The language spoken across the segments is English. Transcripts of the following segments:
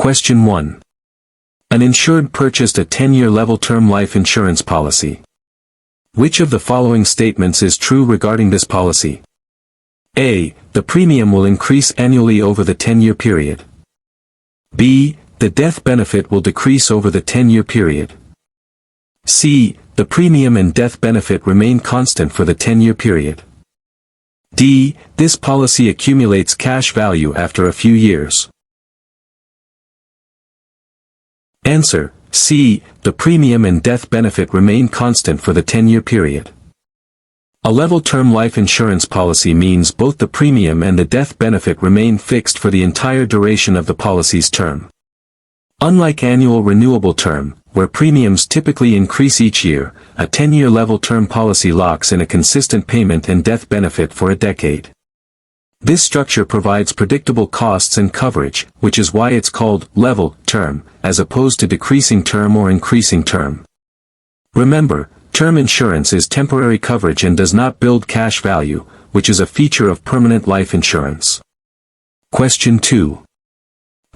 Question 1. An insured purchased a 10-year level term life insurance policy. Which of the following statements is true regarding this policy? A. The premium will increase annually over the 10-year period. B. The death benefit will decrease over the 10-year period. C. The premium and death benefit remain constant for the 10-year period. D. This policy accumulates cash value after a few years. Answer: C. The premium and death benefit remain constant for the 10-year period. A level term life insurance policy means both the premium and the death benefit remain fixed for the entire duration of the policy's term. Unlike annual renewable term, where premiums typically increase each year, a 10-year level term policy locks in a consistent payment and death benefit for a decade. This structure provides predictable costs and coverage, which is why it's called level term, as opposed to decreasing term or increasing term. Remember, term insurance is temporary coverage and does not build cash value, which is a feature of permanent life insurance. Question 2.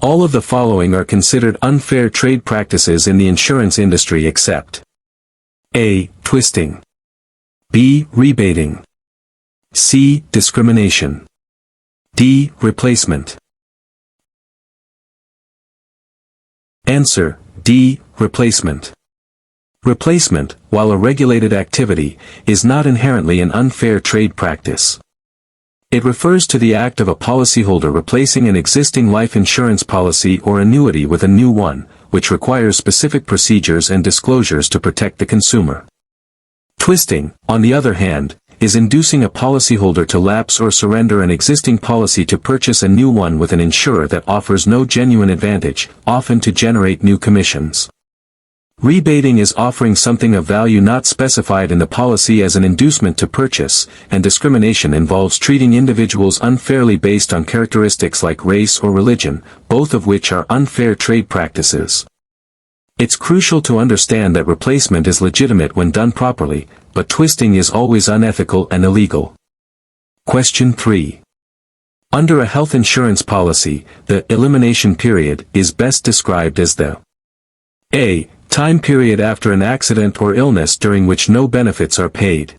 All of the following are considered unfair trade practices in the insurance industry except A. Twisting. B. Rebating. C. Discrimination. D. Replacement. Answer: D. Replacement. Replacement, while a regulated activity, is not inherently an unfair trade practice. It refers to the act of a policyholder replacing an existing life insurance policy or annuity with a new one, which requires specific procedures and disclosures to protect the consumer. Twisting, on the other hand, is inducing a policyholder to lapse or surrender an existing policy to purchase a new one with an insurer that offers no genuine advantage, often to generate new commissions. Rebating is offering something of value not specified in the policy as an inducement to purchase, and discrimination involves treating individuals unfairly based on characteristics like race or religion, both of which are unfair trade practices. It's crucial to understand that replacement is legitimate when done properly, but twisting is always unethical and illegal. Question 3. Under a health insurance policy, the elimination period is best described as the A. Time period after an accident or illness during which no benefits are paid.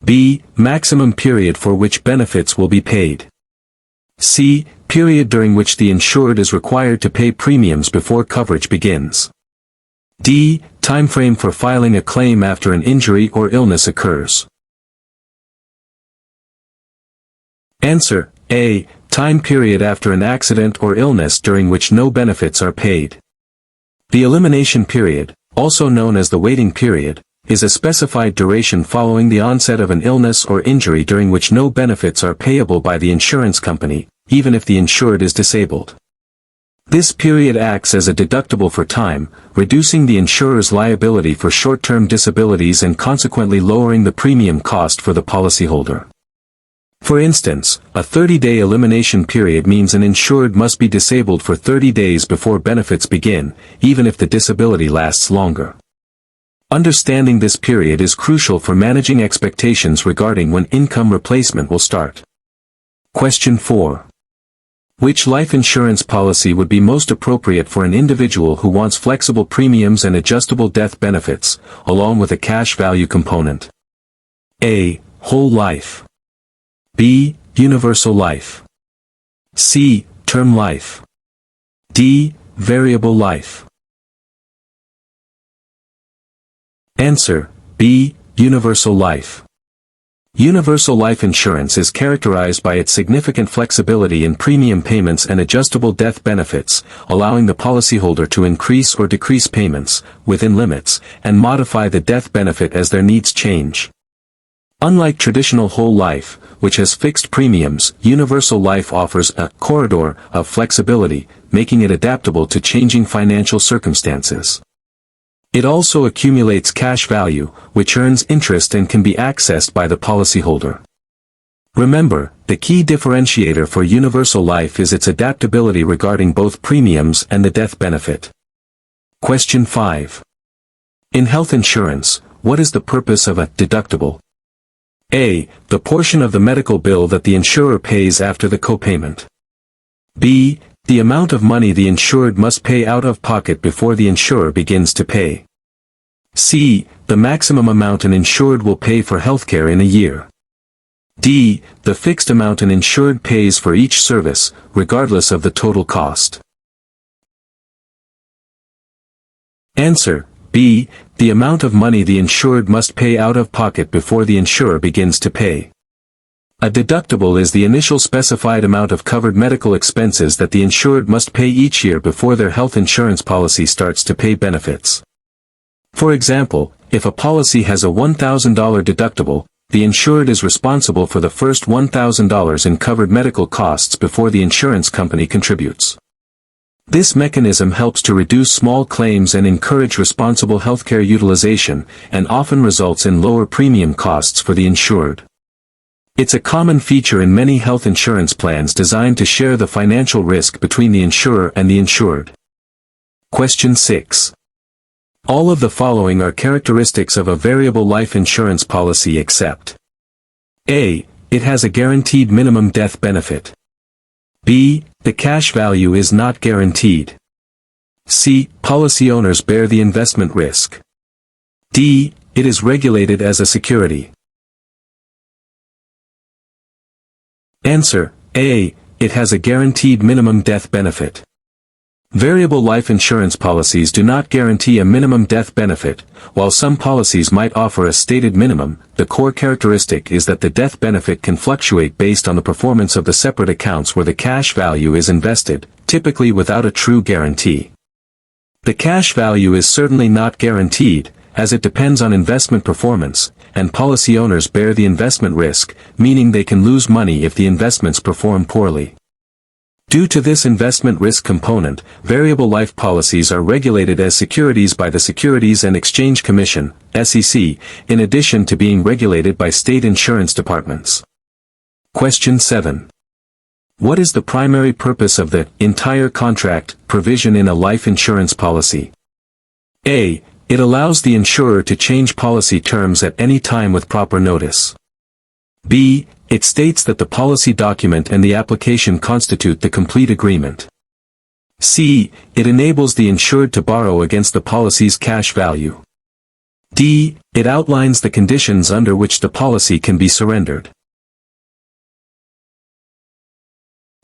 B. Maximum period for which benefits will be paid. C. Period during which the insured is required to pay premiums before coverage begins. D. Timeframe for filing a claim after an injury or illness occurs. Answer: A. Time period after an accident or illness during which no benefits are paid. The elimination period, also known as the waiting period, is a specified duration following the onset of an illness or injury during which no benefits are payable by the insurance company, even if the insured is disabled. This period acts as a deductible for time, reducing the insurer's liability for short-term disabilities and consequently lowering the premium cost for the policyholder. For instance, a 30-day elimination period means an insured must be disabled for 30 days before benefits begin, even if the disability lasts longer. Understanding this period is crucial for managing expectations regarding when income replacement will start. Question 4. Which life insurance policy would be most appropriate for an individual who wants flexible premiums and adjustable death benefits, along with a cash value component? A. Whole life. B. Universal life. C. Term life. D. Variable life. Answer: B. Universal life. Universal life insurance is characterized by its significant flexibility in premium payments and adjustable death benefits, allowing the policyholder to increase or decrease payments, within limits, and modify the death benefit as their needs change. Unlike traditional whole life, which has fixed premiums, universal life offers a corridor of flexibility, making it adaptable to changing financial circumstances. It also accumulates cash value, which earns interest and can be accessed by the policyholder. Remember, the key differentiator for universal life is its adaptability regarding both premiums and the death benefit. Question 5. In health insurance, what is the purpose of a deductible? A. The portion of the medical bill that the insurer pays after the copayment. B. The amount of money the insured must pay out of pocket before the insurer begins to pay. C. The maximum amount an insured will pay for healthcare in a year. D. The fixed amount an insured pays for each service, regardless of the total cost. Answer: B. The amount of money the insured must pay out of pocket before the insurer begins to pay. A deductible is the initial specified amount of covered medical expenses that the insured must pay each year before their health insurance policy starts to pay benefits. For example, if a policy has a $1,000 deductible, the insured is responsible for the first $1,000 in covered medical costs before the insurance company contributes. This mechanism helps to reduce small claims and encourage responsible healthcare utilization, and often results in lower premium costs for the insured. It's a common feature in many health insurance plans designed to share the financial risk between the insurer and the insured. Question 6. All of the following are characteristics of a variable life insurance policy except: A. It has a guaranteed minimum death benefit. B. The cash value is not guaranteed. C. Policy owners bear the investment risk. D. It is regulated as a security. Answer: A. It has a guaranteed minimum death benefit. Variable life insurance policies do not guarantee a minimum death benefit. While some policies might offer a stated minimum, the core characteristic is that the death benefit can fluctuate based on the performance of the separate accounts where the cash value is invested, typically without a true guarantee. The cash value is certainly not guaranteed, as it depends on investment performance, and policy owners bear the investment risk, meaning they can lose money if the investments perform poorly. Due to this investment risk component, variable life policies are regulated as securities by the Securities and Exchange Commission, SEC, in addition to being regulated by state insurance departments. Question 7. What is the primary purpose of the entire contract provision in a life insurance policy? A. It allows the insurer to change policy terms at any time with proper notice. B. It states that the policy document and the application constitute the complete agreement. C. It enables the insured to borrow against the policy's cash value. D. It outlines the conditions under which the policy can be surrendered.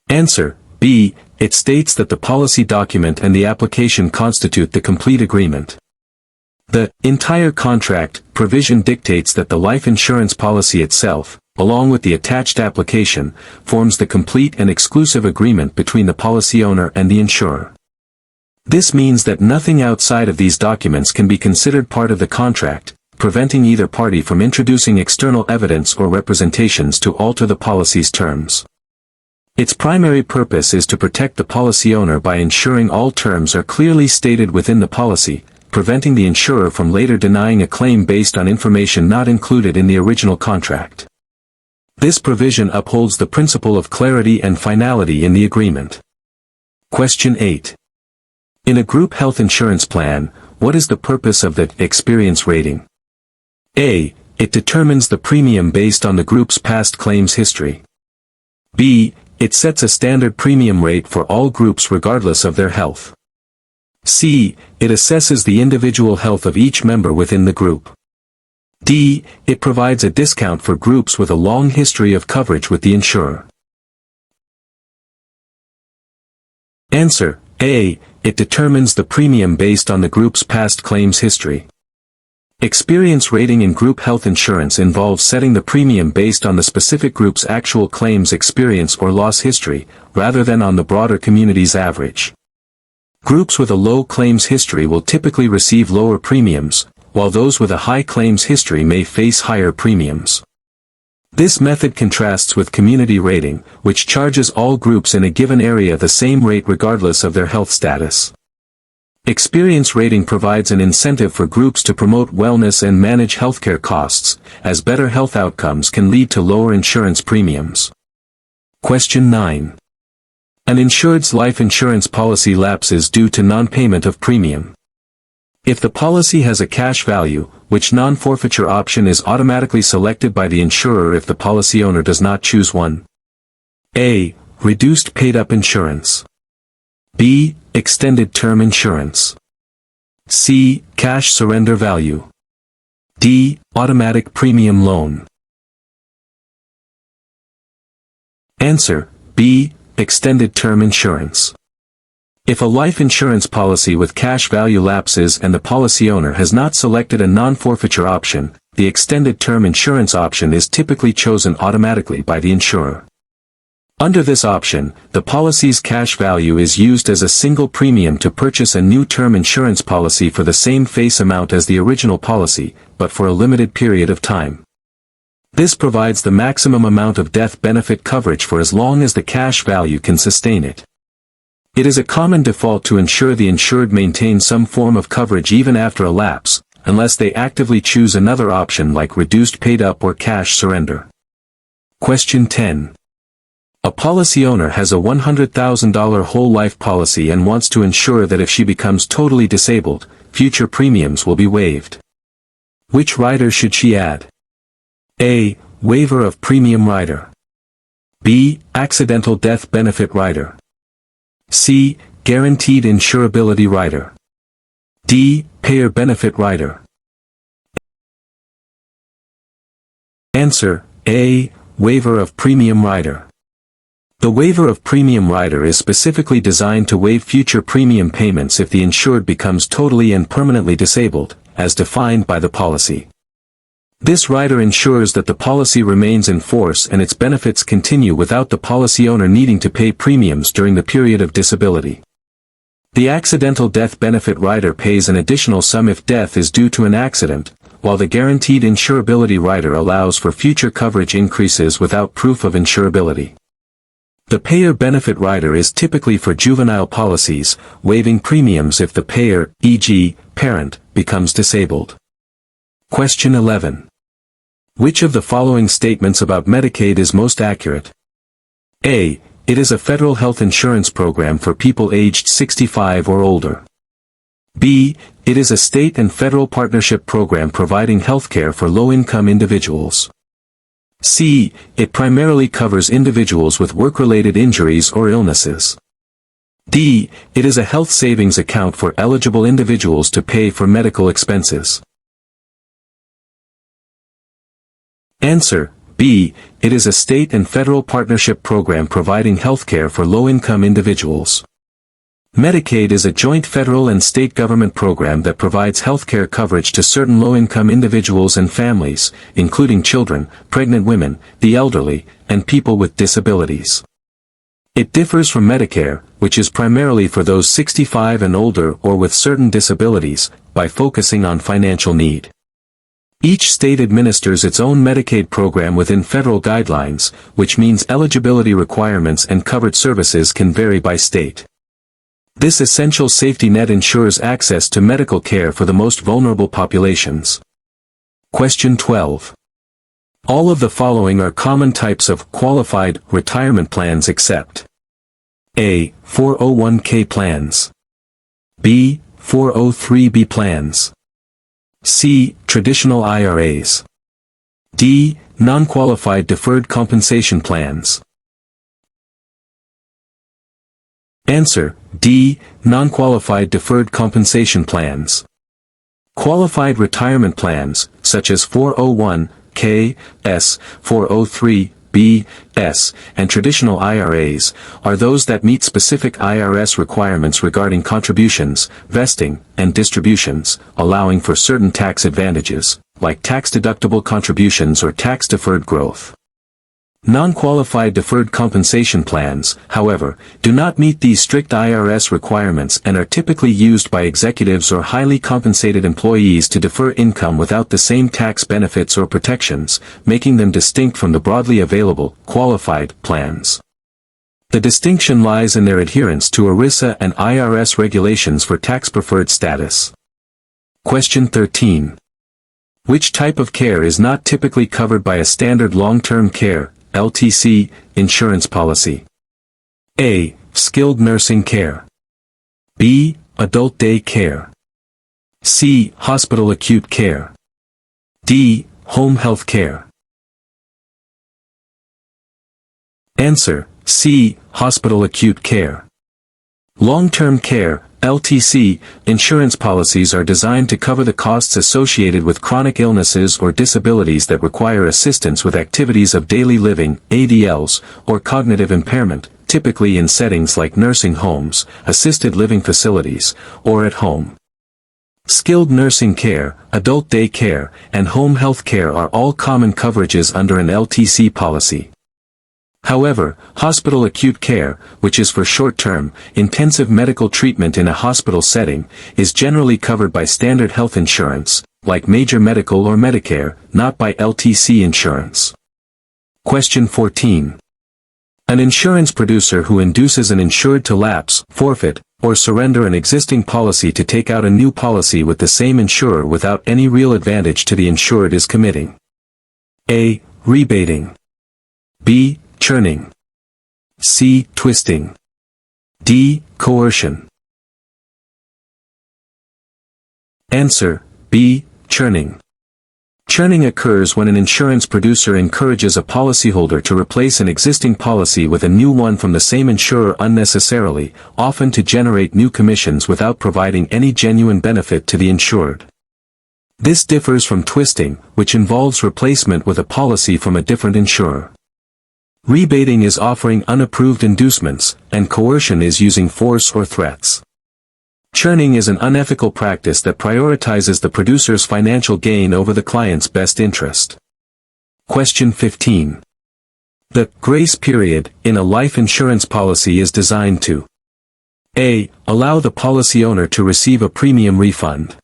Answer: B. It states that the policy document and the application constitute the complete agreement. The entire contract provision dictates that the life insurance policy itself, along with the attached application, forms the complete and exclusive agreement between the policy owner and the insurer. This means that nothing outside of these documents can be considered part of the contract, preventing either party from introducing external evidence or representations to alter the policy's terms. Its primary purpose is to protect the policy owner by ensuring all terms are clearly stated within the policy, preventing the insurer from later denying a claim based on information not included in the original contract. This provision upholds the principle of clarity and finality in the agreement. Question 8. In a group health insurance plan, what is the purpose of the experience rating? A. It determines the premium based on the group's past claims history. B. It sets a standard premium rate for all groups regardless of their health. C. It assesses the individual health of each member within the group. D. It provides a discount for groups with a long history of coverage with the insurer. Answer: A. It determines the premium based on the group's past claims history. Experience rating in group health insurance involves setting the premium based on the specific group's actual claims experience or loss history, rather than on the broader community's average. Groups with a low claims history will typically receive lower premiums, while those with a high claims history may face higher premiums. This method contrasts with community rating, which charges all groups in a given area the same rate regardless of their health status. Experience rating provides an incentive for groups to promote wellness and manage healthcare costs, as better health outcomes can lead to lower insurance premiums. Question 9. An insured's life insurance policy lapses due to non-payment of premium. If the policy has a cash value, which non-forfeiture option is automatically selected by the insurer if the policy owner does not choose one? A. Reduced paid-up insurance. B. Extended term insurance. C. Cash surrender value. D. Automatic premium loan. Answer: B. Extended term insurance. If a life insurance policy with cash value lapses and the policy owner has not selected a non-forfeiture option, the extended term insurance option is typically chosen automatically by the insurer. Under this option, the policy's cash value is used as a single premium to purchase a new term insurance policy for the same face amount as the original policy, but for a limited period of time. This provides the maximum amount of death benefit coverage for as long as the cash value can sustain it. It is a common default to ensure the insured maintains some form of coverage even after a lapse, unless they actively choose another option like reduced paid-up or cash surrender. Question 10. A policy owner has a $100,000 whole life policy and wants to ensure that if she becomes totally disabled, future premiums will be waived. Which rider should she add? A. Waiver of premium rider. B. Accidental death benefit rider. C. Guaranteed insurability rider. D. Payer benefit rider. Answer: A. Waiver of premium rider. The waiver of premium rider is specifically designed to waive future premium payments if the insured becomes totally and permanently disabled, as defined by the policy. This rider ensures that the policy remains in force and its benefits continue without the policy owner needing to pay premiums during the period of disability. The accidental death benefit rider pays an additional sum if death is due to an accident, while the guaranteed insurability rider allows for future coverage increases without proof of insurability. The payer benefit rider is typically for juvenile policies, waiving premiums if the payer, e.g., parent, becomes disabled. Question 11. Which of the following statements about Medicaid is most accurate? A. It is a federal health insurance program for people aged 65 or older. B. It is a state and federal partnership program providing healthcare for low-income individuals. C. It primarily covers individuals with work-related injuries or illnesses. D. It is a health savings account for eligible individuals to pay for medical expenses. Answer: B. It is a state and federal partnership program providing healthcare for low-income individuals. Medicaid is a joint federal and state government program that provides healthcare coverage to certain low-income individuals and families, including children, pregnant women, the elderly, and people with disabilities. It differs from Medicare, which is primarily for those 65 and older or with certain disabilities, by focusing on financial need. Each state administers its own Medicaid program within federal guidelines, which means eligibility requirements and covered services can vary by state. This essential safety net ensures access to medical care for the most vulnerable populations. Question 12. All of the following are common types of qualified retirement plans except A. 401k plans. B. 403b plans. C. Traditional IRAs. D. Non-qualified deferred compensation plans. Answer: D. Non-qualified deferred compensation plans. Qualified retirement plans, such as 401k, S, 403b, S, and traditional IRAs, are those that meet specific IRS requirements regarding contributions, vesting, and distributions, allowing for certain tax advantages, like tax-deductible contributions or tax-deferred growth. Non-qualified deferred compensation plans, however, do not meet these strict IRS requirements and are typically used by executives or highly compensated employees to defer income without the same tax benefits or protections, making them distinct from the broadly available, qualified, plans. The distinction lies in their adherence to ERISA and IRS regulations for tax-preferred status. Question 13. Which type of care is not typically covered by a standard long-term care (LTC) insurance policy? A. Skilled nursing care. B. Adult day care. C. Hospital acute care. D. Home health care. Answer: C. Hospital acute care. Long-term care, LTC, insurance policies are designed to cover the costs associated with chronic illnesses or disabilities that require assistance with activities of daily living, ADLs, or cognitive impairment, typically in settings like nursing homes, assisted living facilities, or at home. Skilled nursing care, adult day care, and home health care are all common coverages under an LTC policy. However, hospital acute care, which is for short-term, intensive medical treatment in a hospital setting, is generally covered by standard health insurance, like major medical or Medicare, not by LTC insurance. Question 14. An insurance producer who induces an insured to lapse, forfeit, or surrender an existing policy to take out a new policy with the same insurer without any real advantage to the insured is committing A. Rebating. B. Churning. C. Twisting. D. Coercion. Answer: B. Churning. Churning occurs when an insurance producer encourages a policyholder to replace an existing policy with a new one from the same insurer unnecessarily, often to generate new commissions without providing any genuine benefit to the insured. This differs from twisting, which involves replacement with a policy from a different insurer. Rebating is offering unapproved inducements, and coercion is using force or threats. Churning is an unethical practice that prioritizes the producer's financial gain over the client's best interest. Question 15. The grace period in a life insurance policy is designed to A. Allow the policy owner to receive a premium refund.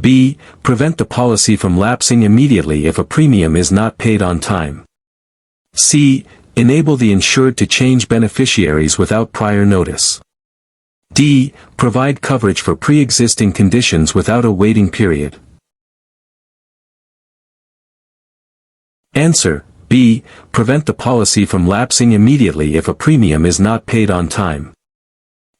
B. Prevent the policy from lapsing immediately if a premium is not paid on time. C. Enable the insured to change beneficiaries without prior notice. D. Provide coverage for pre-existing conditions without a waiting period. Answer: B. Prevent the policy from lapsing immediately if a premium is not paid on time.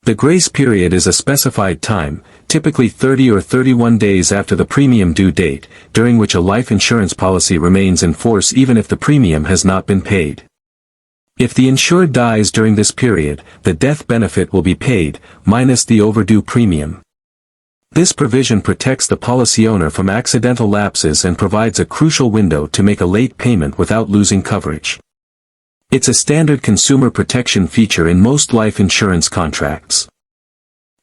The grace period is a specified time, typically 30 or 31 days after the premium due date, during which a life insurance policy remains in force even if the premium has not been paid. If the insured dies during this period, the death benefit will be paid, minus the overdue premium. This provision protects the policy owner from accidental lapses and provides a crucial window to make a late payment without losing coverage. It's a standard consumer protection feature in most life insurance contracts.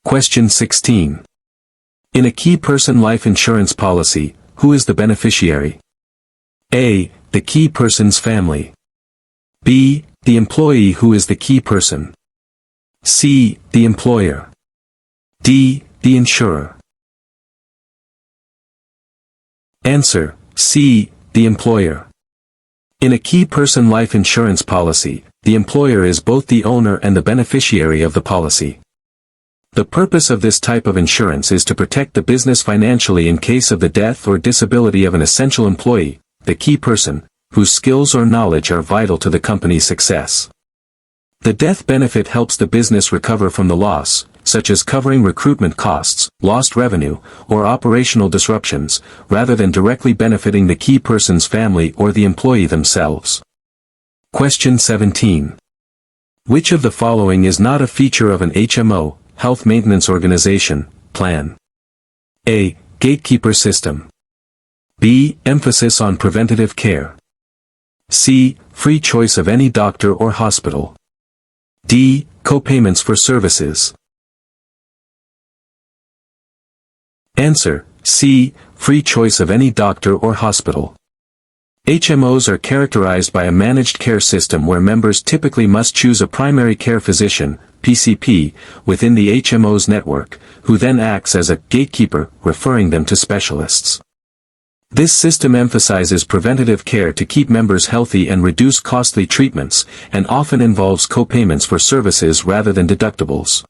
Question 16. In a key person life insurance policy, who is the beneficiary? A. The key person's family. B. The employee who is the key person. C. The employer. D. The insurer. Answer: C. The employer. In a key person life insurance policy, the employer is both the owner and the beneficiary of the policy. The purpose of this type of insurance is to protect the business financially in case of the death or disability of an essential employee, the key person, whose skills or knowledge are vital to the company's success. The death benefit helps the business recover from the loss, such as covering recruitment costs, lost revenue, or operational disruptions, rather than directly benefiting the key person's family or the employee themselves. Question 17. Which of the following is not a feature of an HMO, Health Maintenance Organization, plan? A. Gatekeeper system. B. Emphasis on preventative care. C. Free choice of any doctor or hospital. D. Co-payments for services. Answer: C. Free choice of any doctor or hospital. HMOs are characterized by a managed care system where members typically must choose a primary care physician, PCP, within the HMO's network, who then acts as a gatekeeper, referring them to specialists. This system emphasizes preventative care to keep members healthy and reduce costly treatments, and often involves co-payments for services rather than deductibles.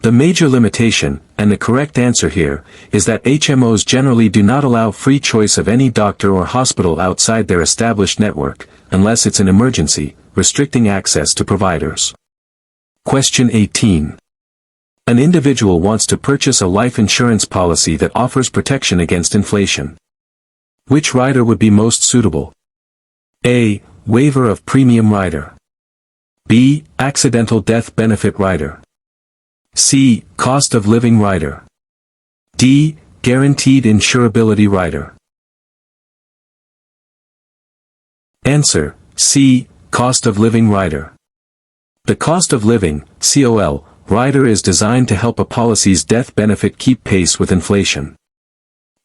The major limitation, and the correct answer here, is that HMOs generally do not allow free choice of any doctor or hospital outside their established network, unless it's an emergency, restricting access to providers. Question 18. An individual wants to purchase a life insurance policy that offers protection against inflation. Which rider would be most suitable? A. Waiver of premium rider. B. Accidental death benefit rider. C. Cost of living rider. D. Guaranteed insurability rider. Answer: C. Cost of living rider. The cost of living, COL, rider is designed to help a policy's death benefit keep pace with inflation.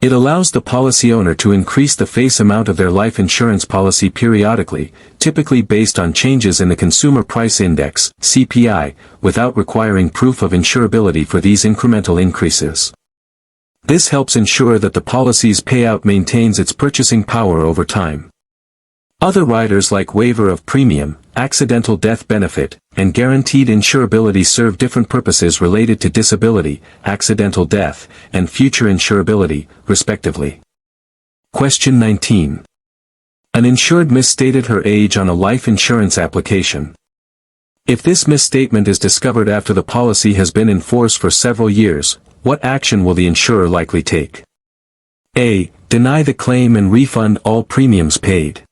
It allows the policy owner to increase the face amount of their life insurance policy periodically, typically based on changes in the Consumer Price Index, CPI, without requiring proof of insurability for these incremental increases. This helps ensure that the policy's payout maintains its purchasing power over time. Other riders like waiver of premium, accidental death benefit, and guaranteed insurability serve different purposes related to disability, accidental death, and future insurability, respectively. Question 19. An insured misstated her age on a life insurance application. If this misstatement is discovered after the policy has been in force for several years, what action will the insurer likely take? A. Deny the claim and refund all premiums paid.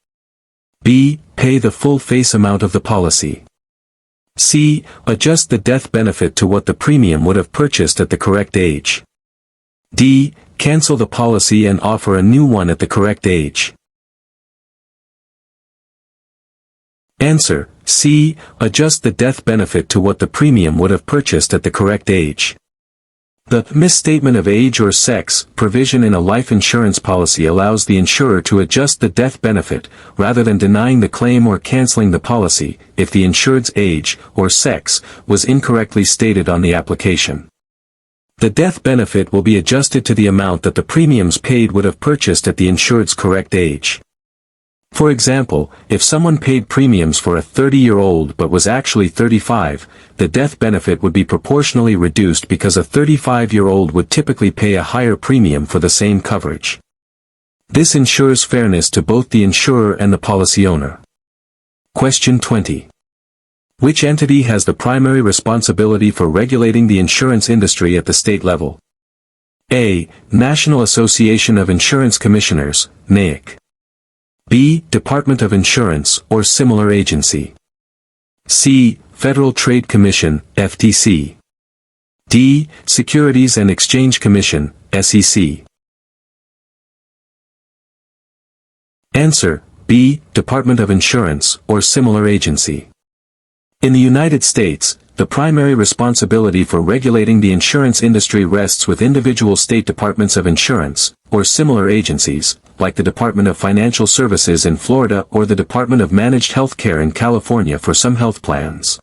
B. Pay the full face amount of the policy. C. Adjust the death benefit to what the premium would have purchased at the correct age. D. Cancel the policy and offer a new one at the correct age. Answer: C. Adjust the death benefit to what the premium would have purchased at the correct age. The misstatement of age or sex provision in a life insurance policy allows the insurer to adjust the death benefit, rather than denying the claim or canceling the policy, if the insured's age or sex was incorrectly stated on the application. The death benefit will be adjusted to the amount that the premiums paid would have purchased at the insured's correct age. For example, if someone paid premiums for a 30-year-old but was actually 35, the death benefit would be proportionally reduced because a 35-year-old would typically pay a higher premium for the same coverage. This ensures fairness to both the insurer and the policy owner. Question 20. Which entity has the primary responsibility for regulating the insurance industry at the state level? A. National Association of Insurance Commissioners, NAIC. B. Department of Insurance or similar agency. C. Federal Trade Commission, FTC. D. Securities and Exchange Commission, SEC. Answer: B. Department of Insurance or similar agency. In the United States, the primary responsibility for regulating the insurance industry rests with individual state departments of insurance, or similar agencies, like the Department of Financial Services in Florida or the Department of Managed Healthcare in California for some health plans.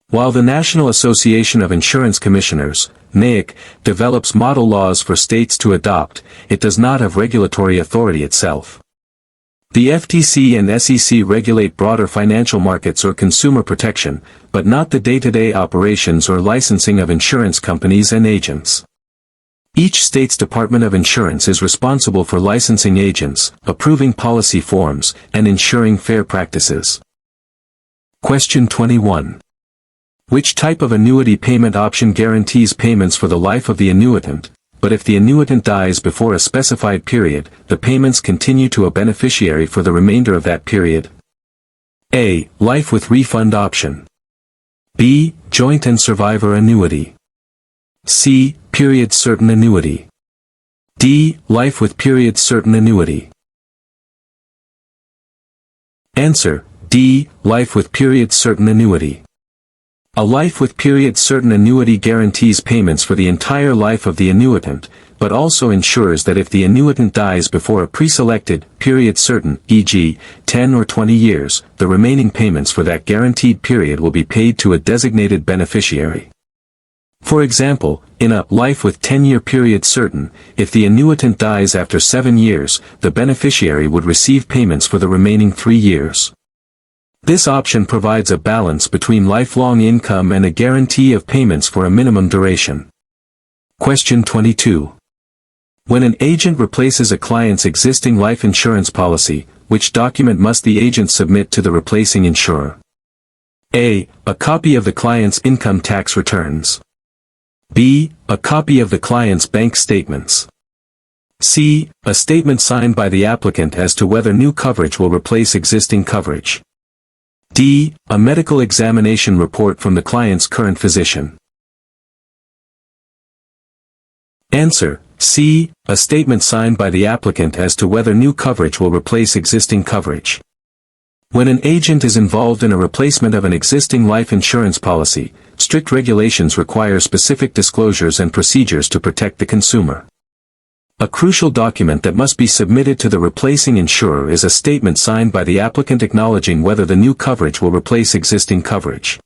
While the National Association of Insurance Commissioners, NAIC, develops model laws for states to adopt, it does not have regulatory authority itself. The FTC and SEC regulate broader financial markets or consumer protection, but not the day-to-day operations or licensing of insurance companies and agents. Each state's Department of Insurance is responsible for licensing agents, approving policy forms, and ensuring fair practices. Question 21. Which type of annuity payment option guarantees payments for the life of the annuitant, but if the annuitant dies before a specified period, the payments continue to a beneficiary for the remainder of that period? A. Life with refund option. B. Joint and survivor annuity. C. Period certain annuity. D. Life with period certain annuity. Answer: D. Life with period certain annuity. A life with period certain annuity guarantees payments for the entire life of the annuitant, but also ensures that if the annuitant dies before a pre-selected period certain, e.g., 10 or 20 years, the remaining payments for that guaranteed period will be paid to a designated beneficiary. For example, in a life with 10-year period certain, if the annuitant dies after 7 years, the beneficiary would receive payments for the remaining 3 years. This option provides a balance between lifelong income and a guarantee of payments for a minimum duration. Question 22. When an agent replaces a client's existing life insurance policy, which document must the agent submit to the replacing insurer? A. A copy of the client's income tax returns. B. A copy of the client's bank statements. C. A statement signed by the applicant as to whether new coverage will replace existing coverage. D. A medical examination report from the client's current physician. Answer: C. A statement signed by the applicant as to whether new coverage will replace existing coverage. When an agent is involved in a replacement of an existing life insurance policy, strict regulations require specific disclosures and procedures to protect the consumer. A crucial document that must be submitted to the replacing insurer is a statement signed by the applicant acknowledging whether the new coverage will replace existing coverage.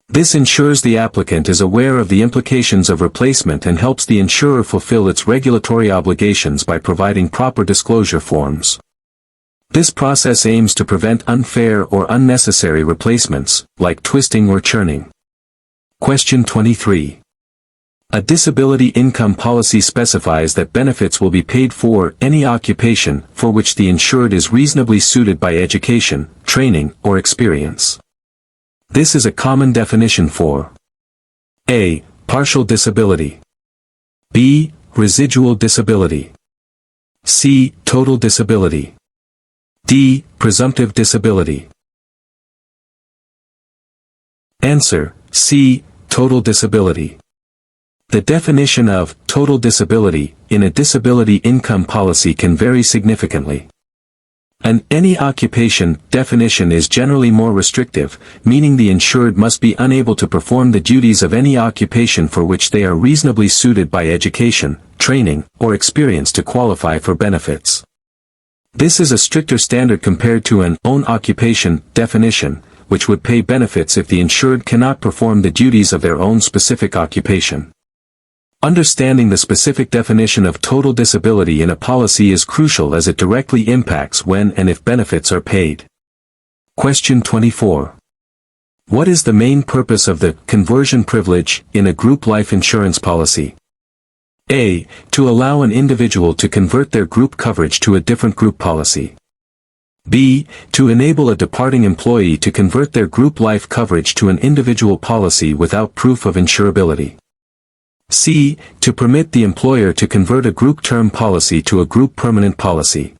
This ensures the applicant is aware of the implications of replacement and helps the insurer fulfill its regulatory obligations by providing proper disclosure forms. This process aims to prevent unfair or unnecessary replacements, like twisting or churning. Question 23. A disability income policy specifies that benefits will be paid for any occupation for which the insured is reasonably suited by education, training, or experience. This is a common definition for A. Partial disability, B. Residual disability, C. Total disability, D. Presumptive disability. Answer: C. Total disability. The definition of total disability in a disability income policy can vary significantly. An any occupation definition is generally more restrictive, meaning the insured must be unable to perform the duties of any occupation for which they are reasonably suited by education, training, or experience to qualify for benefits. This is a stricter standard compared to an own occupation definition, which would pay benefits if the insured cannot perform the duties of their own specific occupation. Understanding the specific definition of total disability in a policy is crucial as it directly impacts when and if benefits are paid. Question 24. What is the main purpose of the conversion privilege in a group life insurance policy? A. To allow an individual to convert their group coverage to a different group policy. B. To enable a departing employee to convert their group life coverage to an individual policy without proof of insurability. C. To permit the employer to convert a group term policy to a group permanent policy.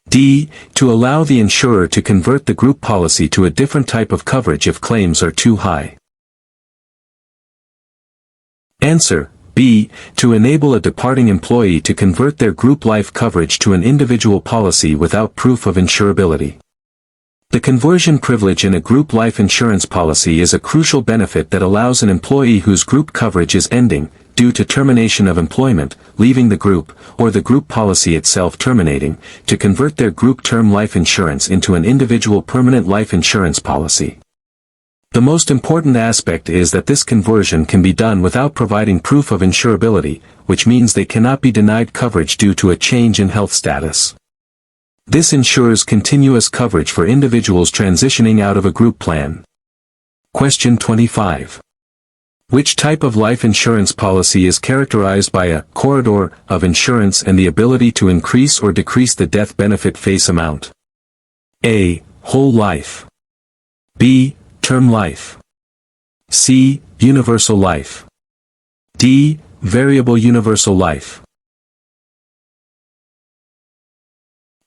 D. To allow the insurer to convert the group policy to a different type of coverage if claims are too high. Answer: B. To enable a departing employee to convert their group life coverage to an individual policy without proof of insurability. The conversion privilege in a group life insurance policy is a crucial benefit that allows an employee whose group coverage is ending, due to termination of employment, leaving the group, or the group policy itself terminating, to convert their group term life insurance into an individual permanent life insurance policy. The most important aspect is that this conversion can be done without providing proof of insurability, which means they cannot be denied coverage due to a change in health status. This ensures continuous coverage for individuals transitioning out of a group plan. Question 25. Which type of life insurance policy is characterized by a corridor of insurance and the ability to increase or decrease the death benefit face amount? A. Whole life. B. Term life. C. Universal life. D. Variable universal life.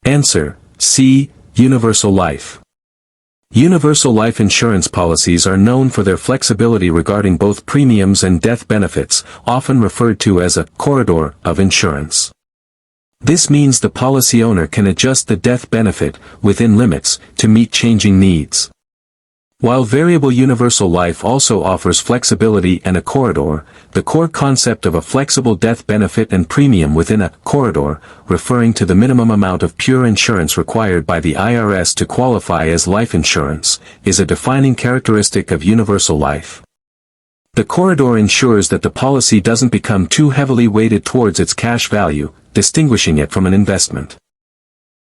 Answer: C. Universal life. Universal life insurance policies are known for their flexibility regarding both premiums and death benefits, often referred to as a corridor of insurance. This means the policy owner can adjust the death benefit, within limits, to meet changing needs. While variable universal life also offers flexibility and a corridor, the core concept of a flexible death benefit and premium within a corridor, referring to the minimum amount of pure insurance required by the IRS to qualify as life insurance, is a defining characteristic of universal life. The corridor ensures that the policy doesn't become too heavily weighted towards its cash value, distinguishing it from an investment.